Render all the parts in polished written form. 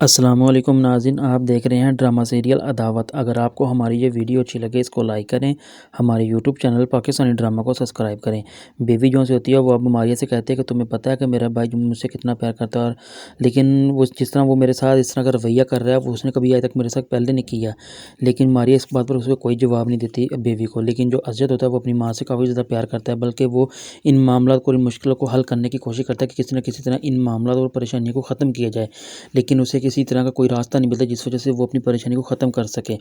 अस्सलामुअलैकुम नाज़रीन, आप देख रहे हैं ड्रामा सीरियल अदावत। अगर आपको हमारी ये वीडियो अच्छी लगे इसको लाइक करें, हमारे यूट्यूब चैनल पाकिस्तानी ड्रामा को सब्सक्राइब करें। बेबी जो से होती है वो अब मारिया से कहते हैं कि तुम्हें पता है कि मेरा भाई मुझसे कितना प्यार करता है, और लेकिन वो जिस तरह वो मेरे साथ इस तरह का रवैया कर रहा है वो उसने कभी आज तक मेरे साथ पहले नहीं किया। लेकिन मारिया इस बात पर उसको कोई जवाब नहीं देती बेबी को। लेकिन जो अजद होता है वो अपनी माँ से काफ़ी ज़्यादा प्यार करता है, बल्कि वो इन मामला को, इन मुश्किलों को हल करने की कोशिश करता है कि किसी न किसी तरह इन मामला और परेशानियों को ख़त्म किया जाए। लेकिन उसे किसी तरह का कोई रास्ता नहीं मिलता जिस वजह से वो अपनी परेशानी को ख़त्म कर सके।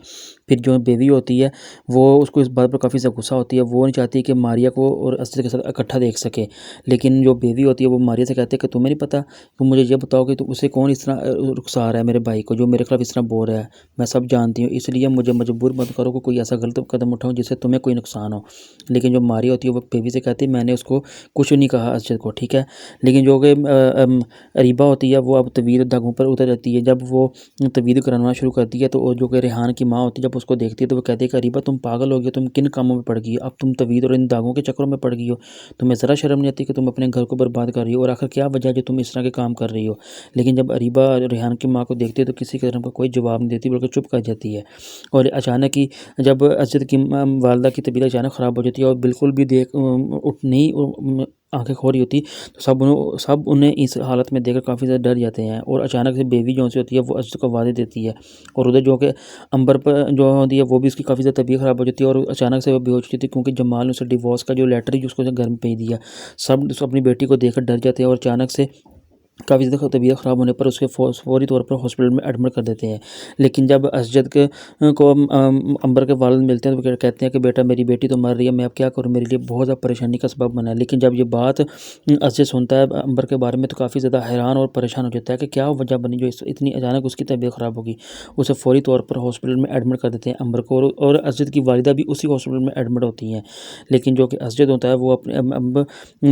फिर जो बेबी होती है वो उसको इस बात पर काफ़ी ज़्यादा गुस्सा होती है। वो नहीं चाहती कि मारिया को और असद के साथ इकट्ठा देख सके। लेकिन जो बेबी होती है वो मारिया से कहती है कि तुम्हें नहीं पता, तुम मुझे ये बताओ कि तो उसे कौन इस तरह रुखसा रहा है, मेरे भाई को जो मेरे खिलाफ इस तरह बोल रहा है। मैं सब जानती हूँ, इसलिए मुझे मजबूर मत करो कि कोई ऐसा गलत कदम उठाऊँ जिससे तुम्हें कोई नुकसान हो। लेकिन जो मारिया होती है वो बेबी से कहती है मैंने उसको कुछ नहीं कहा असद को, ठीक है। लेकिन जो कि अरीबा होती है वो अब तवीर धागों पर उतर जाती है। जब वो तवीद करवाना शुरू करती है तो वो जो कि रेहान की माँ होती है जब उसको देखती है तो वो कहती है कि अरीबा तुम पागल हो गई, तुम किन कामों में पड़ गई हो, अब तुम तवीद और इन दागों के चक्करों में पड़ गई हो। तुम्हें ज़रा शर्म नहीं आती कि तुम अपने घर को बर्बाद कर रही हो, और आखिर क्या वजह है जो तुम इस तरह के काम कर रही हो। लेकिन जब अरीबा रेहान की माँ को देखती है तो किसी तरह का कोई जवाब नहीं देती बल्कि चुप कर जाती है। और अचानक ही जब असद की वालदा की तबीयत अचानक ख़राब हो जाती है और बिल्कुल भी उठ नहीं आंखें खो रही होती, तो सब उन्हें इस हालत में देखकर काफ़ी ज़्यादा डर जाते हैं। और अचानक से बेबी जो सी होती है वो असद को वादे देती है, और उधर जो कि अंबर पर जो होती है वो भी उसकी काफ़ी ज़्यादा तबीयत ख़राब हो जाती है और अचानक से वो बेहोश हो जाती है, क्योंकि जमाल ने उसे डिवोर्स का जो लेटर ही उसको घर में भेज दिया। सब अपनी बेटी को देखकर डर जाते हैं और अचानक से काफ़ी ज़्यादा तबीयत ख़राब होने पर उसके फौरी तौर पर हॉस्पिटल में एडमिट कर देते हैं। लेकिन जब असजद को अंबर के वालिद मिलते हैं तो वो कहते हैं कि बेटा मेरी बेटी तो मर रही है, मैं अब क्या करूँ, मेरे लिए बहुत ज़्यादा परेशानी का सबब बना है। लेकिन जब ये बात असजद सुनता है अंबर के बारे में तो काफ़ी ज़्यादा हैरान और परेशान हो जाता है कि क्या वजह बनी जो इतनी अचानक उसकी तबीयत ख़राब होगी। उसे फौरी तौर पर हॉस्पिटल में एडमिट कर देते हैं अंबर को, और असजद की वालिदा भी उसी हॉस्पिटल में एडमिट होती हैं। लेकिन जो कि असजद होता है वो अपने अब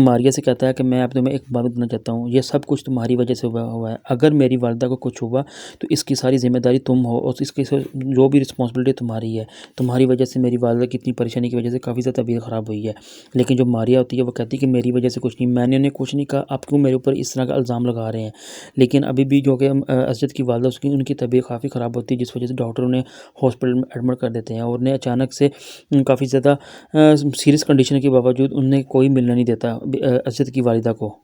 मारिया से कहता है कि मैं अब तुम्हें एक बात बताना चाहता हूँ, ये सब कुछ तुम्हारी वजह से हुआ है। अगर मेरी वालिदा को कुछ हुआ तो इसकी सारी जिम्मेदारी तुम हो, और इसकी जो भी रिस्पॉन्सिबिलिटी तुम्हारी है। तुम्हारी वजह से मेरी वालिदा की इतनी परेशानी की वजह से काफ़ी ज़्यादा तबीयत ख़राब हुई है। लेकिन जो मारिया होती है वो कहती है कि मेरी वजह से कुछ नहीं, मैंने उन्हें कुछ नहीं कहा, आप क्यों मेरे ऊपर इस तरह का इल्ज़ाम लगा रहे हैं। लेकिन अभी भी जो कि असद की वालिदा उनकी तबीयत काफ़ी ख़राब होती है जिस वजह से डॉक्टर उन्हें हॉस्पिटल में एडमिट कर देते हैं, और उन्हें अचानक से काफ़ी ज़्यादा सीरियस कंडीशन के बावजूद उन्हें कोई मिलना नहीं देता असद की वालिदा को।